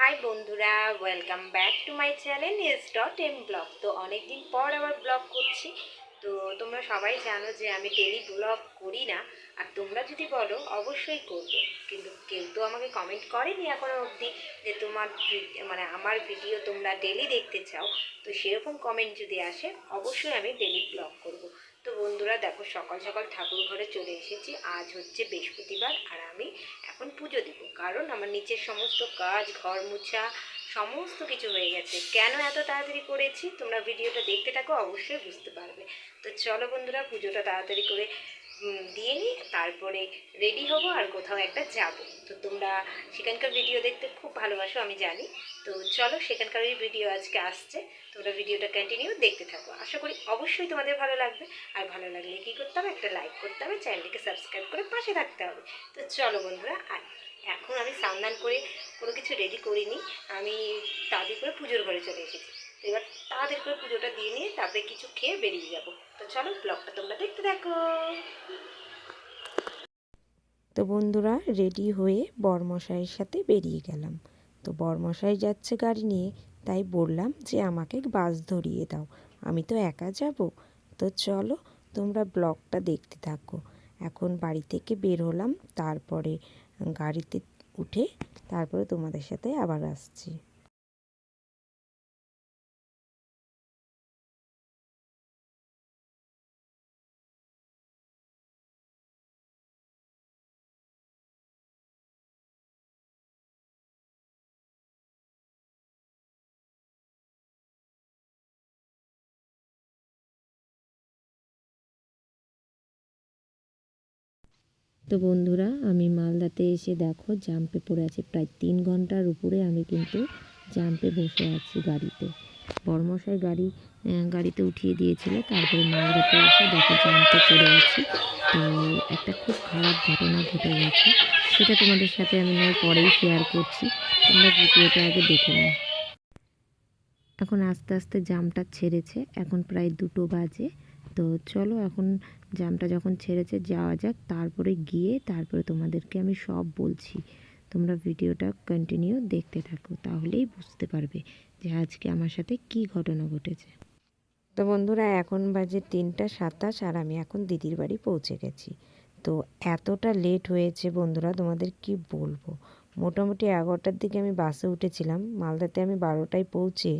High বন্ধুরা, welcome back to my channel SM blog. তো অনেকদিন পর আবার ব্লগ করছি। তো তোমরা সবাই জানো যে আমি ডেলি ব্লগ করি না, আর তোমরা যদি বলো অবশ্যই করব, কিন্তু কেউ তো আমাকে কমেন্ট করেনি এখনো অবধি যে তোমার মানে আমার ভিডিও তোমরা ডেলি দেখতে চাও। তো সেরকম কমেন্ট যদি আসে অবশ্যই আমি ডেলি ব্লগ করব। তো বন্ধুরা দেখো, সকাল সকাল ঠাকুর ঘরে চলে এসেছি। আজ হচ্ছে বৃহস্পতিবার, আর আমি এখন পুজো দেবো, কারণ আমার নিচের সমস্ত কাজ, ঘর মোছা সমস্ত কিছু হয়ে গেছে। কেন এত তাড়াতাড়ি করেছি তোমরা ভিডিওটা দেখতে থাকো, অবশ্যই বুঝতে পারবে। তো চলো বন্ধুরা, পুজোটা তাড়াতাড়ি করে দিয়ে নিই, তারপরে রেডি হব আর কোথাও একটা যাব। তো তোমরা সেখানকার ভিডিও দেখতে খুব ভালোবাসো আমি জানি। তো চলো, সেখানকারই ভিডিও আজকে আসছে। তোমরা ভিডিওটা কন্টিনিউ দেখতে থাকো, আশা করি অবশ্যই তোমাদের ভালো লাগবে। আর ভালো লাগলে কী করতে হবে, একটা লাইক করতে হবে, চ্যানেলটিকে সাবস্ক্রাইব করে পাশে থাকতে হবে। তো চলো বন্ধুরা, আর এখন আমি স্নান করে কোনো কিছু রেডি করিনি, আমি তাড়াতাড়ি করে পুজোর ঘরে চলে এসেছি। তো এবার তাড়াতাড়ি করে পুজোটা দিয়ে নিয়ে তারপরে কিছু খেয়ে বেরিয়ে যাব। তো চলো, ব্লগটা তোমরা দেখতে থাকো। তো বন্ধুরা, রেডি হয়ে বরমশাইয়ের সাথে বেরিয়ে গেলাম। তো বরমশাই যাচ্ছে গাড়ি নিয়ে, তাই বললাম যে আমাকে বাস ধরিয়ে দাও, আমি তো একা যাব। তো চলো, তোমরা ব্লগটা দেখতে থাকো। এখন বাড়ি থেকে বের হলাম, তারপরে গাড়িতে উঠে তারপরে তোমাদের সাথে আবার আসছি। তো বন্ধুরা, আমি মালদাতে এসে দেখো জাম্পে পড়ে আছি। প্রায় 3 ঘন্টার উপরে আমি কিন্তু জাম্পে বসে আছি গাড়িতে। বর্মশাই গাড়িতে উঠিয়ে দিয়েছিল, তারপরে মালদাতে এসে দেখো জাম্পে পড়ে আছি। তো একটা খুব খারাপ ঘটনা ঘটে গেছে, সেটা তোমাদের সাথে আমি নয় পরেই শেয়ার করছি। তোমরা ভিডিওটা আগে দেখে নাও। এখন আস্তে আস্তে জামটা ছেড়েছে, এখন প্রায় 2টো বাজে। তো চলো, এখন জামটা যখন ছেড়েছে যাওয়া যাক, তারপরে গিয়ে তারপরে তোমাদেরকে আমি সব বলছি। তোমরা ভিডিওটা কন্টিনিউ দেখতে থাকো, তাহলেই বুঝতে পারবে যে আজকে আমার সাথে কি ঘটনা ঘটেছে। তো বন্ধুরা, এখন বাজে 3টা 27, আর আমি এখন দিদির বাড়ি পৌঁছে গেছি। তো এতটা লেট হয়েছে বন্ধুরা, তোমাদের কি বলবো। মোটামুটি 11টার দিকে আমি বাসে উঠেছিলাম, মালদাতে আমি 12টায় পৌঁছে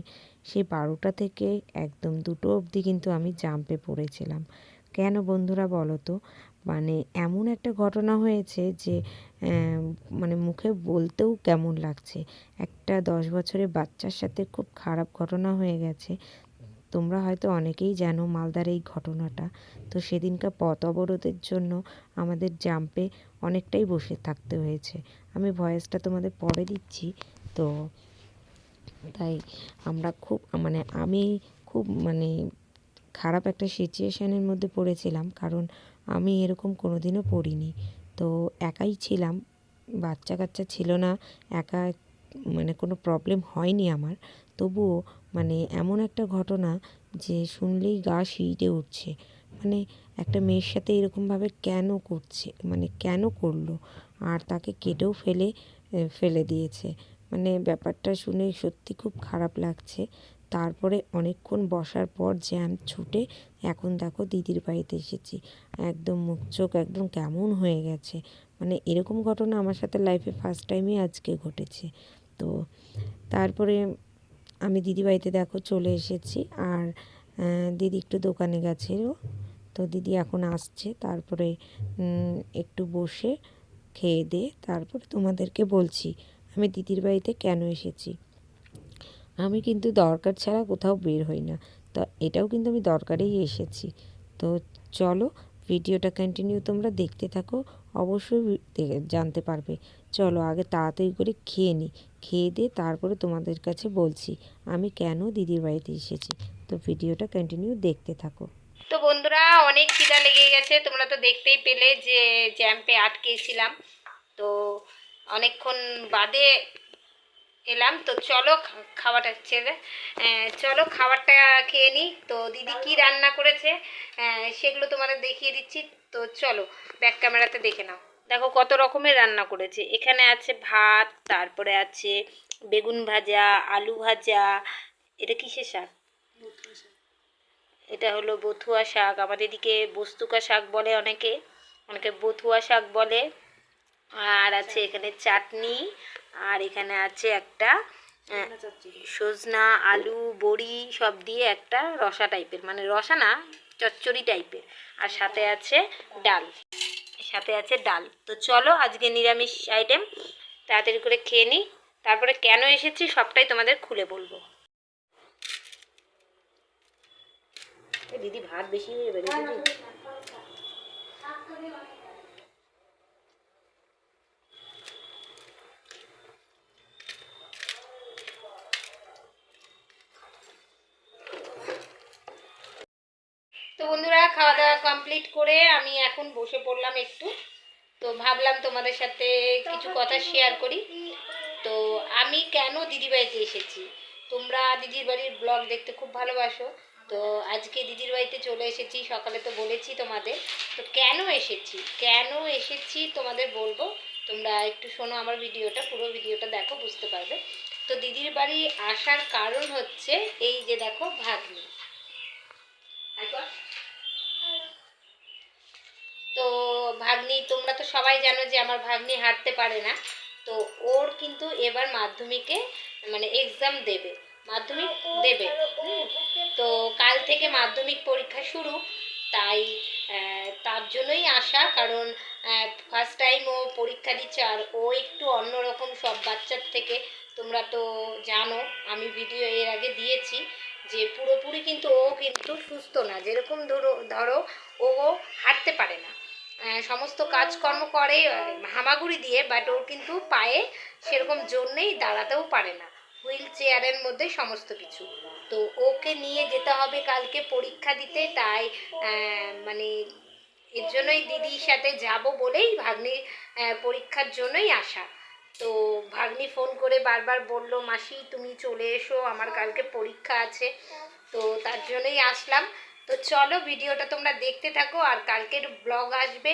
সেই 12টা থেকে একদম 2টো অবধি কিন্তু আমি জাম্পে পড়েছিলাম। কেন বন্ধুরা বলো তো, মানে এমন একটা ঘটনা হয়েছে যে মানে মুখে বলতেও কেমন লাগছে। একটা 10 বছরের বাচ্চার সাথে খুব খারাপ ঘটনা হয়ে গেছে। তোমরা হয়তো অনেকেই জানো মালদার এই ঘটনাটা। তো সেদিনকার পথ অবরোধের জন্য আমাদের জাম্পে অনেকটাই বসে থাকতে হয়েছে। আমি ভয়েসটা তোমাদের পরে দিচ্ছি। তো তাই আমি খুব খারাপ একটা সিচুয়েশানের মধ্যে পড়েছিলাম, কারণ আমি এরকম কোনোদিনও পড়িনি। তো একাই ছিলাম, বাচ্চা কাচ্চা ছিল না, একা কোনো প্রবলেম হয়নি আমার। তবুও এমন একটা ঘটনা যে শুনলেই গা শিউরে উঠছে। একটা মেয়ের সাথে এরকমভাবে কেন করছে, কেন করলো, আর তাকে কেটেও ফেলে দিয়েছে। ব্যাপারটা শুনে সত্যি খুব খারাপ লাগছে। তারপরে অনেকক্ষণ বসার পর জ্যাম ছুটে এখন দেখো দিদির বাড়িতে এসেছি। একদম মুখ চোখ একদম কেমন হয়ে গেছে। এরকম ঘটনা আমার সাথে লাইফে ফার্স্ট টাইমই আজকে ঘটেছে। তো তারপরে আমি দিদি বাড়িতে দেখো চলে এসেছি, আর দিদি একটু দোকানে গেছিলো। তো দিদি এখন আসছে, তারপরে একটু বসে খেয়ে দিয়ে তারপরে তোমাদেরকে বলছি আমি দিদির বাড়িতে কেন এসেছি। আমি কিন্তু দরকার ছাড়া কোথাও বের হই না, তো এটাও কিন্তু আমি দরকারেই এসেছি। তো চলো, ভিডিওটা কন্টিনিউ তোমরা দেখতে থাকো, অবশ্যই জানতে পারবে। চলো আগে তাড়াতাড়ি করে খেয়ে নিই, খেয়ে দিয়ে তারপরে তোমাদের কাছে বলছি আমি কেন দিদির বাড়িতে এসেছি। তো ভিডিওটা কন্টিনিউ দেখতে থাকো। তো বন্ধুরা, অনেক খিদা লেগে গেছে, তোমরা তো দেখতেই পেলে যে জ্যাম্পে আটকেছিলাম। তো অনেকক্ষণ বাদে এলাম। তো চলো খাওয়াটা ছেড়ে চলো খাবারটা খেয়ে নিই। তো দিদি কি রান্না করেছে সেগুলো তোমাদের দেখিয়ে দিচ্ছি। তো চলো ব্যাক ক্যামেরাতে দেখে নাও। দেখো কত রকমের রান্না করেছে। এখানে আছে ভাত, তারপরে আছে বেগুন ভাজা, আলু ভাজা। এটা কিসের শাক? এটা হলো বথুয়া শাক, আমাদের এদিকে বস্তুকা শাক বলে, অনেকে অনেকে বথুয়া শাক বলে। আর আছে এখানে চাটনি, আর এখানে আছে একটা সজনা আলু বড়ি সব দিয়ে একটা রসা টাইপের, মানে রসা না, চচ্চড়ি টাইপের। আর সাথে আছে ডাল। তো চলো আজকে নিরামিষ আইটেম, তাড়াতাড়ি করে খেয়ে নিই, তারপরে কেন এসেছি সবটাই তোমাদের খুলে বলবো। দিদি ভাত বেশি হয়ে যাবে দিদি। তো বন্ধুরা, খাওয়া দাওয়া কমপ্লিট করে আমি এখন বসে পড়লাম একটু। তো ভাবলাম তোমাদের সাথে কিছু কথা শেয়ার করি। তো আমি কেন দিদির বাড়িতে এসেছি, তোমরা দিদির বাড়ির ব্লগ দেখতে খুব ভালোবাসো। তো আজকে দিদির বাড়িতে চলে এসেছি, সকালে তো বলেছি তোমাদের। তো কেন এসেছি তোমাদের বলবো, তোমরা একটু শোনো আমার ভিডিওটা, পুরো ভিডিওটা দেখো, বুঝতে পারবে। তো দিদির বাড়ি আসার কারণ হচ্ছে এই যে দেখো ভাগ্নি। তো ভাগ্নি, তোমরা তো সবাই জানো যে আমার ভাগ্নি হাঁটতে পারে না। তো ওর কিন্তু এবার মাধ্যমিকে মানে এক্সাম দেবে, মাধ্যমিক দেবে। তো কাল থেকে মাধ্যমিক পরীক্ষা শুরু, তাই তার জন্যই আসা। কারণ ফার্স্ট টাইম ও পরীক্ষা দিচ্ছে, আর ও একটু অন্যরকম সব বাচ্চার থেকে। তোমরা তো জানো, আমি ভিডিও এর আগে দিয়েছি যে পুরোপুরি কিন্তু ও কিন্তু সুস্থ না। যেরকম ধরো ধরো ও হাঁটতে পারে না, সমস্ত কাজকর্ম করে হামাগুড়ি দিয়ে, বাট ওর কিন্তু পায়ে সেরকম জোর নেই, দাঁড়াতেও পারে না, হুইল চেয়ারের মধ্যে সমস্ত কিছু। তো ওকে নিয়ে যেতে হবে কালকে পরীক্ষা দিতে, তাই মানে এর জন্যই দিদির সাথে যাব বলেই ভাগ্নির পরীক্ষার জন্যই আসা। তো ভাগ্নি ফোন করে বারবার বলল, মাসি তুমি চলে এসো, আমার কালকে পরীক্ষা আছে। তো তার জন্যই আসলাম। তো চলো ভিডিওটা তোমরা দেখতে থাকো, আর কালকের ব্লগ আসবে,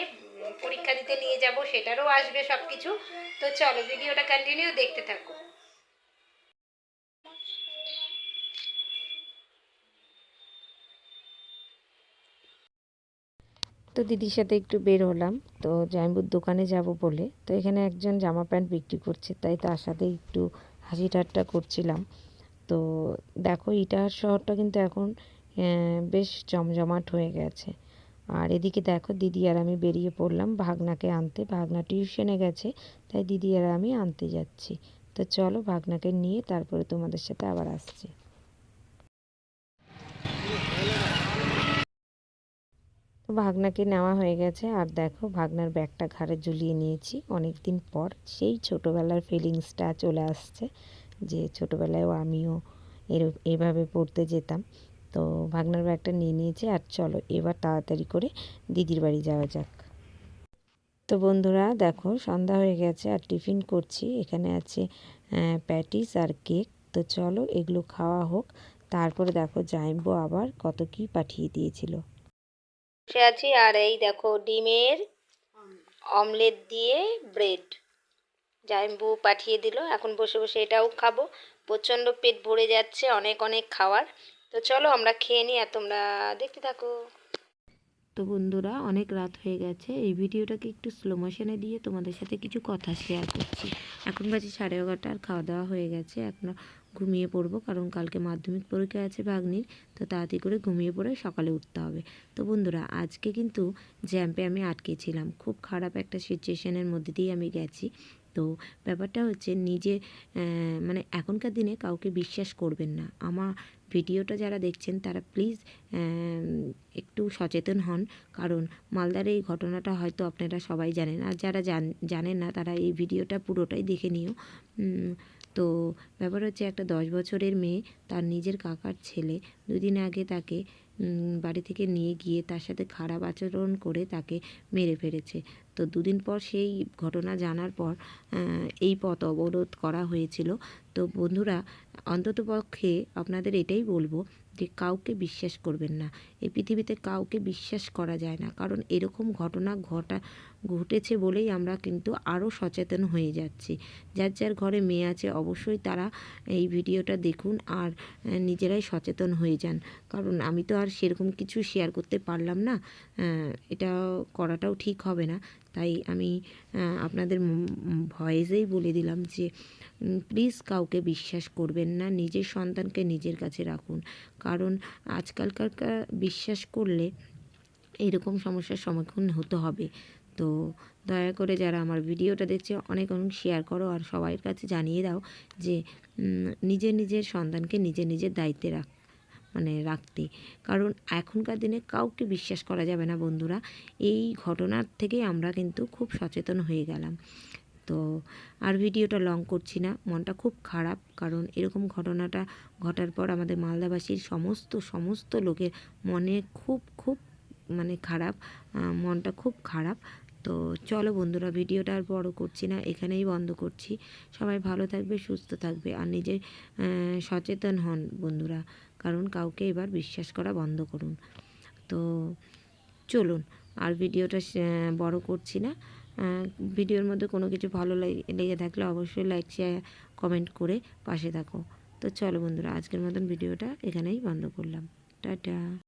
পরীক্ষা দিতে নিয়ে যাব সেটারও আসবে সব কিছু। তো চলো ভিডিওটা কন্টিনিউ দেখতে থাকো। তো দিদির সাথে একটু বের হলাম, তো জামাইবুর দোকানে যাব বলে। তো এখানে একজন জামা প্যান্ট বিক্রি করছে, তাই তার সাথে একটু হাসি ঠাট্টা করছিলাম। তো দেখো ইটাহার শহরটা কিন্তু এখন বেশ জমজমাট হয়ে গেছে। আর এদিকে দেখো দিদি আর আমি বেরিয়ে পড়লাম ভাগনাকে আনতে। ভাগনা টিউশনে গেছে, তাই দিদি আর আমি আনতে যাচ্ছি। তো চলো ভাগনাকে নিয়ে তারপরে তোমাদের সাথে আবার আসছি। তো ভাগনাকে নেওয়া হয়ে গেছে, আর দেখো ভাগনার ব্যাগটা ঘাড়ে ঝুলিয়ে নিয়েছি। অনেক দিন পর সেই ছোটোবেলার ফিলিংসটা চলে আসছে, যে ছোটোবেলায়ও আমিও এভাবে পড়তে যেতাম। তো ভাগনার ব্যাগটা নিয়ে নিয়েছি, আর চলো এবার তাড়াতাড়ি করে দিদির বাড়ি যাওয়া যাক। তো বন্ধুরা দেখো সন্ধ্যা হয়ে গেছে, আর টিফিন করছি। এখানে আছে প্যাটিস আর কেক। তো চলো এগুলো খাওয়া হোক, তারপরে দেখো জামাইবু আবার কত কি পাঠিয়ে দিয়েছিল। বসে আছি, আর এই দেখো ডিমের অমলেট দিয়ে ব্রেড জামাইবু পাঠিয়ে দিল। এখন বসে বসে এটাও খাবো, প্রচণ্ড পেট ভরে যাচ্ছে, অনেক অনেক খাওয়ার। তো চলো আমরা খেয়ে নিই, আর তোমরা দেখতে থাকো। তো বন্ধুরা অনেক রাত হয়ে গেছে, এই ভিডিওটাকে একটু স্লো মোশনে দিয়ে তোমাদের সাথে কিছু কথা শেয়ার করছি। এখন বাজে 11:30, আর খাওয়া দাওয়া হয়ে গেছে। এখন ঘুমিয়ে পড়বো, কারণ কালকে মাধ্যমিক পরীক্ষা আছে ভাগ্নির। তো তাড়াতাড়ি করে ঘুমিয়ে পড়ে সকালে উঠতে হবে। তো বন্ধুরা আজকে কিন্তু জ্যাম্পে আমি আটকেছিলাম, খুব খারাপ একটা সিচুয়েশনের মধ্যে দিয়ে আমি গেছি। তো ব্যাপারটা হচ্ছে নিজে মানে এখনকার দিনে কাউকে বিশ্বাস করবেন না। আমার ভিডিওটা যারা দেখছেন তারা প্লিজ একটু সচেতন হন, কারণ মালদার এই ঘটনাটা হয়তো আপনারা সবাই জানেন, আর যারা জানেন না তারা এই ভিডিওটা পুরোটাই দেখে নিও। তো ব্যাপার হচ্ছে একটা 10 বছরের মেয়ে, তার নিজের কাকার ছেলে দুদিন আগে তাকে বাড়ি থেকে নিয়ে গিয়ে তার সাথে খারাপ আচরণ করে তাকে মেরে ফেলেছে। তো দুদিন পর সেই ঘটনা জানার পর এই পথ অবরোধ করা হয়েছিল। তো বন্ধুরা অন্ততপক্ষে আপনাদের এটাই বলবো যে কাউকে বিশ্বাস করবেন না। এই পৃথিবীতে কাউকে বিশ্বাস করা যায় না, কারণ এরকম ঘটনা ঘটেছে বলেই আমরা কিন্তু আরও সচেতন হয়ে যাচ্ছি। যার যার ঘরে মেয়ে আছে অবশ্যই তারা এই ভিডিওটা দেখুন আর নিজেরাই সচেতন হয়ে যান। কারণ আমি তো আর সেরকম কিছু শেয়ার করতে পারলাম না, এটা করাটাও ঠিক হবে না। তাই আমি আপনাদের ভয়েসেই বলে দিলাম যে প্লিজ কাউকে বিশ্বাস করবেন না, নিজের সন্তানকে নিজের কাছে রাখুন। কারণ আজকালকার বিশ্বাস করলে এরকম সমস্যার সম্মুখীন হতে হবে। তো দয়া করে যারা আমার ভিডিওটা দেখছে অনেক অনেক শেয়ার করো আর সবার কাছে জানিয়ে দাও যে নিজের নিজের সন্তানকে নিজের নিজের দায়িত্বে রাখতে। কারণ এখনকার দিনে কাউকে বিশ্বাস করা যাবে না বন্ধুরা। এই ঘটনার থেকে আমরা কিন্তু খুব সচেতন হয়ে গেলাম। তো আর ভিডিওটা লং করছি না, মনটা খুব খারাপ। কারণ এরকম ঘটনাটা ঘটার পর আমাদের মালদাবাসীর সমস্ত লোকের মনে খুব খুব খারাপ, মনটা খুব খারাপ। তো চলো বন্ধুরা, ভিডিওটা আর বড় করছি না, এখানেই বন্ধ করছি। সবাই ভালো থাকবে, সুস্থ থাকবে আর নিজে সচেতন হন বন্ধুরা। কারণ কাউকে এবার বিশ্বাস করা বন্ধ করুন। তো চলুন, আর ভিডিওটা বড় করছি না। ভিডিওর মধ্যে কোনো কিছু ভালো লেগে থাকলে অবশ্যই লাইক, শেয়ার, কমেন্ট করে পাশে থাকো। তো চলো বন্ধুরা, আজকের মতন ভিডিওটা এখানেই বন্ধ করলাম। টাটা।